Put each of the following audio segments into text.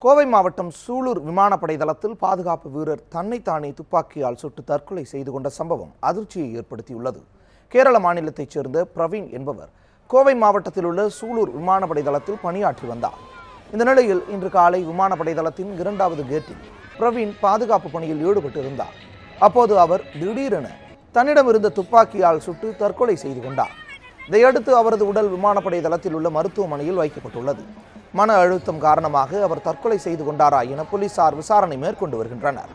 கோவை மாவட்டம் சூலூர் விமானப்படை தளத்தில் பாதுகாப்பு வீரர் தன்னைத்தானே துப்பாக்கியால் சுட்டு தற்கொலை செய்து கொண்ட சம்பவம் அதிர்ச்சியை ஏற்படுத்தியுள்ளது. கேரள மாநிலத்தைச் சேர்ந்த பிரவீன் என்பவர் கோவை மாவட்டத்தில் உள்ள சூலூர் விமானப்படை தளத்தில் பணியாற்றி வந்தார். இந்த நிலையில் இன்று காலை விமானப்படை தளத்தின் 2வது கேட்டில் பிரவீன் பாதுகாப்பு பணியில் ஈடுபட்டிருந்தார். அப்போது அவர் திடீரென தன்னிடமிருந்த துப்பாக்கியால் சுட்டு தற்கொலை செய்து கொண்டார். இதையடுத்து அவரது உடல் விமானப்படை தளத்தில் உள்ள மருத்துவமனையில் வைக்கப்பட்டுள்ளது. மன அழுத்தம் காரணமாக அவர் தற்கொலை செய்து கொண்டாரா என போலீசார் விசாரணை மேற்கொண்டு வருகின்றனர்.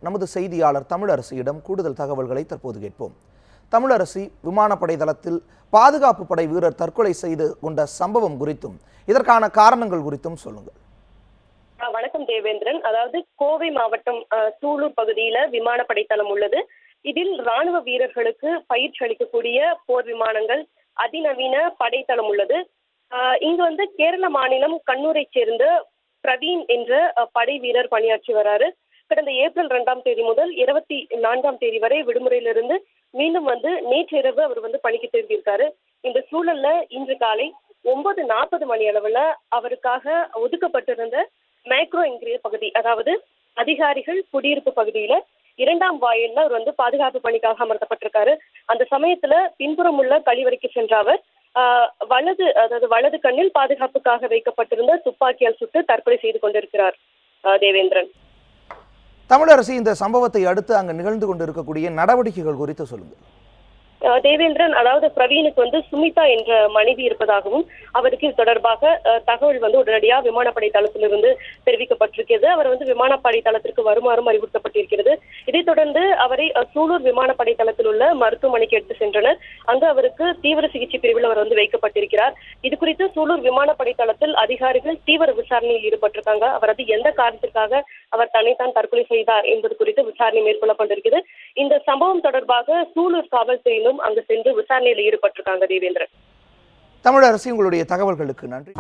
நமது செய்தியாளர் தமிழரசியிடம் கூடுதல் தகவல்களை தற்போது கேட்போம். தமிழரசி, விமானப்படை தளத்தில் பாதுகாப்பு படை வீரர் தற்கொலை செய்து கொண்ட சம்பவம் குறித்தும் இதற்கான காரணங்கள் குறித்தும் சொல்லுங்கள். வணக்கம் தேவேந்திரன். அதாவது கோவை மாவட்டம் சூலூர் பகுதியில விமானப்படை தளம் உள்ளது. இதில் ராணுவ வீரர்களுக்கு பயிற்சி அளிக்கக்கூடிய போர் விமானங்கள், அதிநவீன படைத்தளம் உள்ளது. இங்கு கேரள மாநிலம் கண்ணூரை சேர்ந்த பிரவீன் என்ற படை வீரர் பணியாற்றி வராரு. கடந்த ஏப்ரல் 2ஆம் தேதி முதல் 24ஆம் தேதி வரை விடுமுறையிலிருந்து மீண்டும் நேற்றிரவு அவர் பணிக்கு திரும்பியிருக்காரு. இந்த சூழல்ல இன்று காலை 9:40 மணி அளவுல அவருக்காக ஒதுக்கப்பட்டிருந்த மேக்ரோ என்கிற பகுதி, அதாவது அதிகாரிகள் குடியிருப்பு பகுதியில 2ஆம் வாயில்ல அவர் பாதுகாப்பு பணிக்காக அமர்த்தப்பட்டிருக்காரு. அந்த சமயத்துல பின்புறம் உள்ள கழிவறைக்கு சென்ற அவர் வலது கண்ணில் பாதுகாப்புக்காக வைக்கப்பட்டிருந்த துப்பாக்கியால் சுட்டு தற்கொலை செய்து கொண்டிருக்கிறார். தேவேந்திரன். தமிழரசி, இந்த சம்பவத்தை அடுத்து அங்கு நிகழ்ந்து கொண்டிருக்கக்கூடிய நடவடிக்கைகள் குறித்து சொல்லுங்கள். தேவேந்திரன், அதாவது பிரவீனுக்கு சுமிதா என்ற மனைவி இருப்பதாகவும் அவருக்கு இது தொடர்பாக தகவல் உடனடியாக விமானப்படை தளத்திலிருந்து தெரிவிக்கப்பட்டிருக்கிறது. அவர் விமானப்படை தளத்திற்கு வருமாறும் அறிவுறுத்தப்பட்டிருக்கிறது. இதைத் தொடர்ந்து அவரை சூலூர் விமானப்படை தளத்தில் உள்ள மருத்துவமனைக்கு எடுத்து சென்றனர். அங்கு அவருக்கு தீவிர சிகிச்சை பிரிவில் அவர் வைக்கப்பட்டிருக்கிறார். இது குறித்து சூலூர் விமானப்படை தளத்தில் அதிகாரிகள் தீவிர விசாரணையில் ஈடுபட்டிருக்காங்க. அவர் எந்த காரணத்திற்காக அவர் தன்னைத்தான் தற்கொலை செய்தார் என்பது குறித்து விசாரணை மேற்கொள்ளப்பட்டிருக்கிறது. இந்த சம்பவம் தொடர்பாக சூலூர் காவல்துறையிலும் அங்கு சென்று விசாரணையில் ஈடுபட்டிருக்காங்க. தேவேந்திரன். தமிழரசி, உங்களுடைய தகவல்களுக்கு நன்றி.